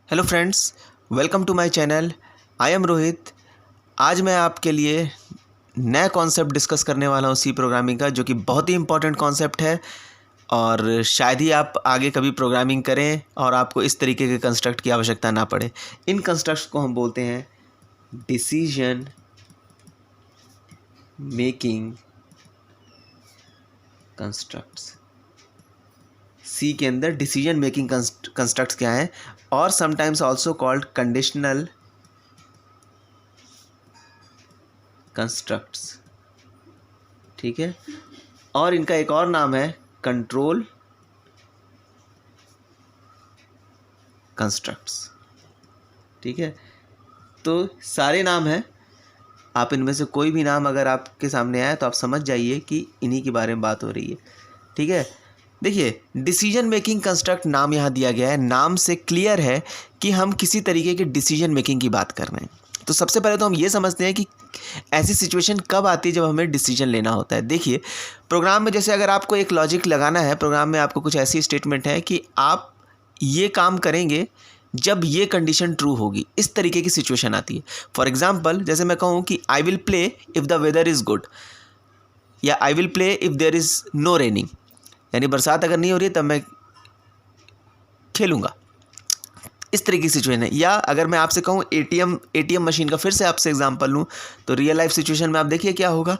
Hello friends, welcome to my channel. I am Rohit. आज मैं आपके लिए नया कॉन्सेप्ट डिस्कस करने वाला हूँ सी प्रोग्रामिंग का, जो कि बहुत ही इम्पॉर्टेंट कॉन्सेप्ट है और शायद ही आप आगे कभी प्रोग्रामिंग करें और आपको इस तरीके के कंस्ट्रक्ट की आवश्यकता ना पड़े। इन कंस्ट्रक्ट्स को हम बोलते हैं डिसीजन मेकिंग कंस्ट्रक्ट्स। सी के अंदर डिसीजन मेकिंग कंस्ट्रक्ट्स क्या हैं, और sometimes also called conditional constructs. ठीक है, और इनका एक और नाम है कंट्रोल कंस्ट्रक्ट्स। ठीक है, तो सारे नाम हैं, आप इनमें से कोई भी नाम अगर आपके सामने आए तो आप समझ जाइए कि इन्हीं के बारे में बात हो रही है। ठीक है, देखिए डिसीजन मेकिंग कंस्ट्रक्ट नाम यहाँ दिया गया है, नाम से क्लियर है कि हम किसी तरीके के डिसीजन मेकिंग की बात कर रहे हैं। तो सबसे पहले तो हम ये समझते हैं कि ऐसी सिचुएशन कब आती है जब हमें डिसीजन लेना होता है। देखिए प्रोग्राम में जैसे अगर आपको एक लॉजिक लगाना है, प्रोग्राम में आपको कुछ ऐसी स्टेटमेंट है कि आप ये काम करेंगे जब ये कंडीशन ट्रू होगी, इस तरीके की सिचुएशन आती है। फॉर एग्जाम्पल जैसे मैं कहूँ कि I will play if the weather is good, या I will play if there is no raining, यानी बरसात अगर नहीं हो रही है तब मैं खेलूँगा, इस तरह की सिचुएशन है। या अगर मैं आपसे कहूँ एटीएम मशीन का फिर से आपसे एग्जांपल लूँ, तो रियल लाइफ सिचुएशन में आप देखिए क्या होगा।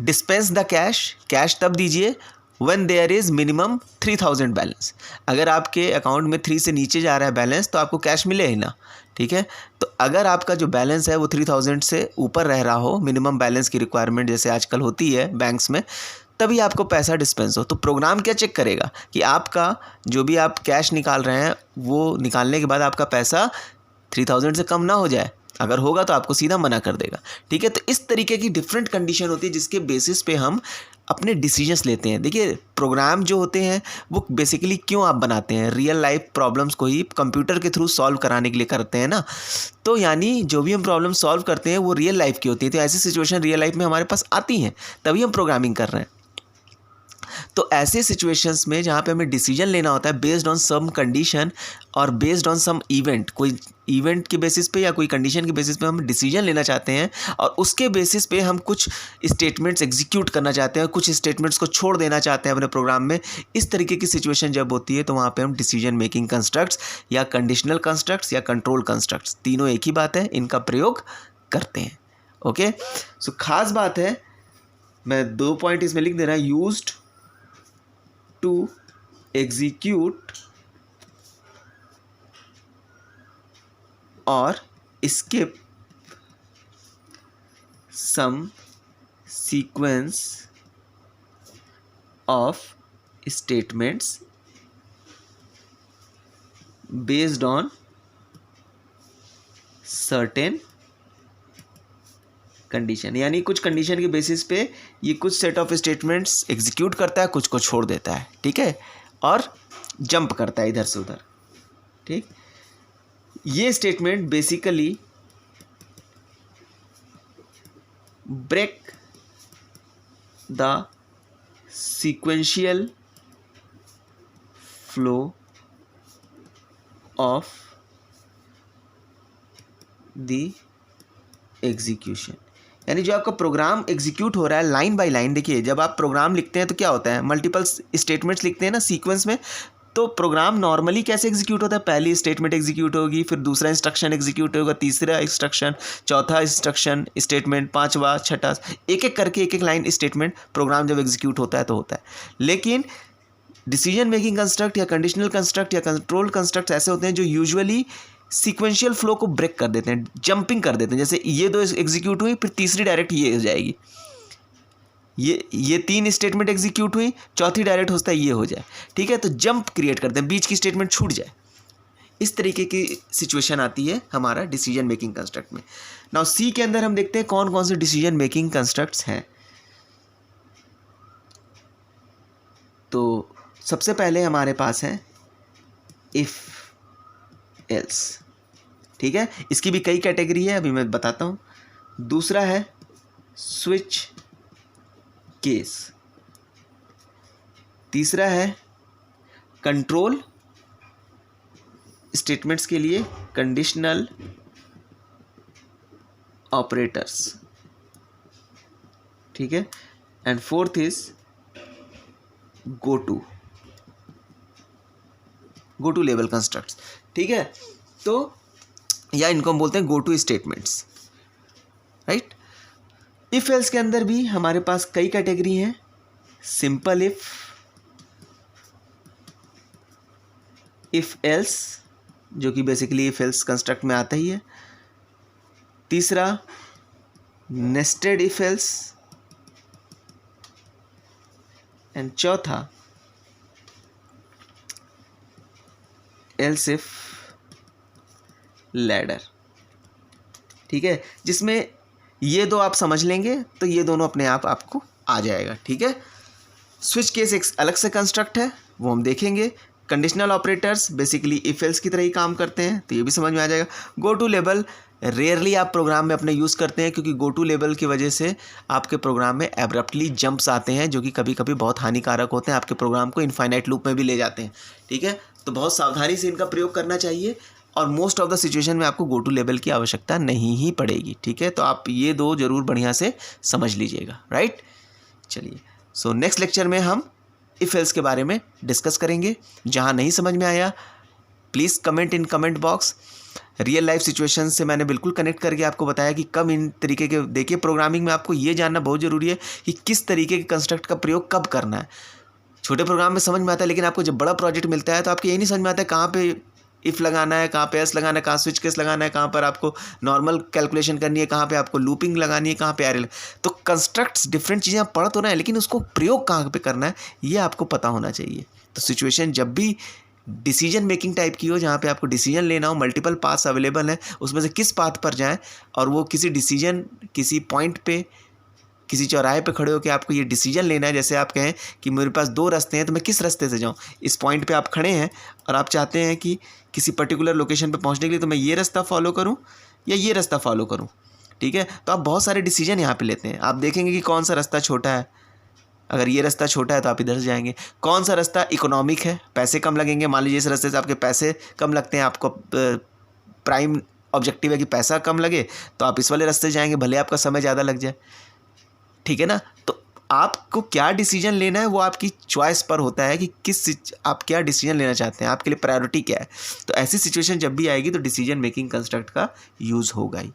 डिस्पेंस द कैश तब दीजिए when there is minimum 3000 balance. अगर आपके अकाउंट में 3 से नीचे जा रहा है बैलेंस तो आपको कैश मिले ही ना। ठीक है, तो अगर आपका जो बैलेंस है वो 3000 से ऊपर रह रहा हो, मिनिमम बैलेंस की रिक्वायरमेंट जैसे आजकल होती है बैंक्स में, तभी आपको पैसा डिस्पेंस हो। तो प्रोग्राम क्या चेक करेगा कि आपका जो भी आप कैश निकाल रहे हैं वो निकालने के बाद आपका पैसा 3000 से कम ना हो जाए। अगर होगा तो आपको सीधा मना कर देगा। ठीक है, तो इस तरीके की डिफरेंट कंडीशन होती है जिसके बेसिस पे हम अपने डिसीजंस लेते हैं। देखिए प्रोग्राम जो होते हैं वो बेसिकली क्यों आप बनाते हैं, रियल लाइफ प्रॉब्लम्स को ही कंप्यूटर के थ्रू सॉल्व कराने के लिए करते हैं ना। तो यानी जो भी हम प्रॉब्लम सॉल्व करते हैं वो रियल लाइफ की होती है। तो ऐसी सिचुएशन रियल लाइफ में हमारे पास आती हैं, तभी हम प्रोग्रामिंग कर रहे हैं। तो ऐसे सिचुएशंस में जहाँ पे हमें डिसीजन लेना होता है बेस्ड ऑन सम कंडीशन और बेस्ड ऑन सम इवेंट, कोई इवेंट के बेसिस पे या कोई कंडीशन के बेसिस पे हम डिसीजन लेना चाहते हैं और उसके बेसिस पे हम कुछ स्टेटमेंट्स एग्जीक्यूट करना चाहते हैं, कुछ स्टेटमेंट्स को छोड़ देना चाहते हैं अपने प्रोग्राम में। इस तरीके की सिचुएशन जब होती है तो वहाँ पे हम डिसीजन मेकिंग कंस्ट्रक्ट्स या कंडीशनल कंस्ट्रक्ट्स या कंट्रोल कंस्ट्रक्ट्स, तीनों एक ही बात है, इनका प्रयोग करते हैं। ओके, सो खास बात है, मैं 2 पॉइंट इसमें लिख दे रहा है, used to execute or skip some sequence of statements based on certain condition. यानी कुछ कंडीशन के बेसिस पे ये कुछ सेट ऑफ स्टेटमेंट्स एग्जीक्यूट करता है, कुछ को छोड़ देता है। ठीक है, और जंप करता है इधर से उधर। ठीक, ये statement basically break the sequential flow of the execution. यानी जो आपका प्रोग्राम एग्जीक्यूट हो रहा है लाइन बाय लाइन। देखिए जब आप प्रोग्राम लिखते हैं तो क्या होता है, मल्टीपल स्टेटमेंट्स लिखते हैं ना सीक्वेंस में। तो प्रोग्राम नॉर्मली कैसे एग्जीक्यूट होता है, पहली स्टेटमेंट एग्जीक्यूट होगी, फिर दूसरा इंस्ट्रक्शन एग्जीक्यूट होगा, तीसरा इंस्ट्रक्शन, चौथा इंस्ट्रक्शन स्टेटमेंट, पांचवा, छठा, एक एक करके एक एक लाइन स्टेटमेंट प्रोग्राम जब एग्जीक्यूट होता है तो होता है। लेकिन डिसीजन मेकिंग कंस्ट्रक्ट या कंडीशनल कंस्ट्रक्ट या कंट्रोल कंस्ट्रक्ट ऐसे होते हैं जो यूजुअली सीक्वेंशियल फ्लो को ब्रेक कर देते हैं, जंपिंग कर देते हैं। जैसे ये 2 एग्जीक्यूट हुई, फिर तीसरी डायरेक्ट ये हो जाएगी, ये 3 स्टेटमेंट एग्जीक्यूट हुई, चौथी डायरेक्ट होता है ये हो जाए। ठीक है, तो जंप क्रिएट करते हैं, बीच की स्टेटमेंट छूट जाए। इस तरीके की सिचुएशन आती है हमारा डिसीजन मेकिंग कंस्ट्रक्ट में। नाउ सी के अंदर हम देखते हैं कौन कौन से डिसीजन मेकिंग कंस्ट्रक्ट्स हैं। तो सबसे पहले हमारे पास है इफ एल्स। ठीक है, इसकी भी कई कैटेगरी है, अभी मैं बताता हूँ। दूसरा है स्विच केस। तीसरा है कंट्रोल स्टेटमेंट्स के लिए कंडीशनल ऑपरेटर्स, ठीक है। And fourth is go to level constructs, ठीक है। तो या इनको हम बोलते हैं go to statements, right. If else के अंदर भी हमारे पास कई कैटेगरी हैं। सिंपल इफ एल्स, जो कि बेसिकली इफ एल्स कंस्ट्रक्ट में आता ही है। तीसरा नेस्टेड इफ एल्स, एंड चौथा एल्स इफ लैडर, ठीक है। जिसमें ये दो आप समझ लेंगे तो ये दोनों अपने आप आपको आ जाएगा, ठीक है। स्विच केस एक अलग से कंस्ट्रक्ट है, वो हम देखेंगे। Conditional operators basically if else की तरह ही काम करते हैं, तो ये भी समझ में आ जाएगा। गो टू लेवल रेयरली आप प्रोग्राम में अपने यूज़ करते हैं, क्योंकि गो टू लेवल की वजह से आपके प्रोग्राम में एब्रप्टली जंप्स आते हैं, जो कि कभी कभी बहुत हानिकारक होते हैं, आपके प्रोग्राम को इनफाइनाइट लूप में भी ले जाते हैं, ठीक है। तो बहुत सावधानी से इनका प्रयोग करना चाहिए, और मोस्ट ऑफ द सिचुएशन में आपको गो टू लेवल की आवश्यकता नहीं ही पड़ेगी, ठीक है। तो आप ये दो जरूर बढ़िया से समझ लीजिएगा, राइट। चलिए, सो नेक्स्ट लेक्चर में हम इफ एल्स के बारे में डिस्कस करेंगे। जहाँ नहीं समझ में आया please comment in comment box. Real life situation से मैंने बिल्कुल कनेक्ट करके आपको बताया कि कब इन तरीके के, देखिए प्रोग्रामिंग में आपको ये जानना बहुत ज़रूरी है कि किस तरीके के कंस्ट्रक्ट का प्रयोग कब करना है। छोटे प्रोग्राम में समझ में आता है, लेकिन आपको जब बड़ा प्रोजेक्ट मिलता है तो आपको यही नहीं समझ में आता है कहाँ पे इफ़ लगाना है, कहाँ पे एल्स लगाना है, कहाँ स्विच केस लगाना है, कहाँ पर आपको नॉर्मल कैलकुलेशन करनी है, कहाँ पे आपको लूपिंग लगानी है, कहाँ पे एरे। तो कंस्ट्रक्ट्स डिफरेंट चीज़ें आप पढ़ तो रहे हैं, लेकिन उसको प्रयोग कहाँ पे करना है ये आपको पता होना चाहिए। तो सिचुएशन जब भी डिसीजन मेकिंग टाइप की हो, जहाँ पे आपको डिसीजन लेना हो, मल्टीपल पाथ्स अवेलेबल हैं, उसमें से किस पाथ पर जाएं, और वो किसी डिसीजन, किसी पॉइंट पे, किसी चौराहे पे खड़े होकर आपको ये डिसीजन लेना है। जैसे आप कहें कि मेरे पास दो रास्ते हैं, तो मैं किस रास्ते से जाऊं। इस पॉइंट पे आप खड़े हैं और आप चाहते हैं कि किसी पर्टिकुलर लोकेशन पे पहुंचने के लिए तो मैं ये रास्ता फॉलो करूं या ये रास्ता फॉलो करूं, ठीक है। तो आप बहुत सारे डिसीजन यहाँ पे लेते हैं। आप देखेंगे कि कौन सा रास्ता छोटा है। अगर ये रास्ता छोटा है तो आप इधर से जाएंगे। कौन सा रास्ता इकोनॉमिक है, पैसे कम लगेंगे। मान लीजिए इस रास्ते से आपके पैसे कम लगते हैं, आपको प्राइम ऑब्जेक्टिव है कि पैसा कम लगे, तो आप इस वाले रास्ते से जाएंगे, भले आपका समय ज़्यादा लग जाए, ठीक है ना। तो आपको क्या डिसीजन लेना है वो आपकी चॉइस पर होता है कि आप क्या डिसीजन लेना चाहते हैं, आपके लिए प्रायोरिटी क्या है। तो ऐसी सिचुएशन जब भी आएगी तो डिसीजन मेकिंग कंस्ट्रक्ट का यूज़ होगा ही,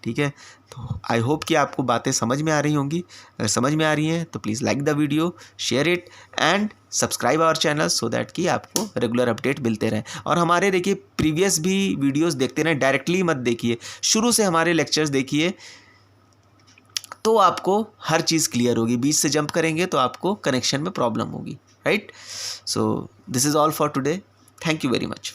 ठीक है। तो आई होप कि आपको बातें समझ में आ रही होंगी। अगर समझ में आ रही हैं तो please like the video, share it and subscribe our channel, so that कि आपको रेगुलर अपडेट मिलते रहें। और हमारे देखिए प्रीवियस भी वीडियोस देखते रहें, डायरेक्टली मत देखिए, शुरू से हमारे लेक्चर्स देखिए, तो आपको हर चीज़ क्लियर होगी। बीच से जंप करेंगे तो आपको कनेक्शन में प्रॉब्लम होगी, right. So this is all for today. Thank you very much.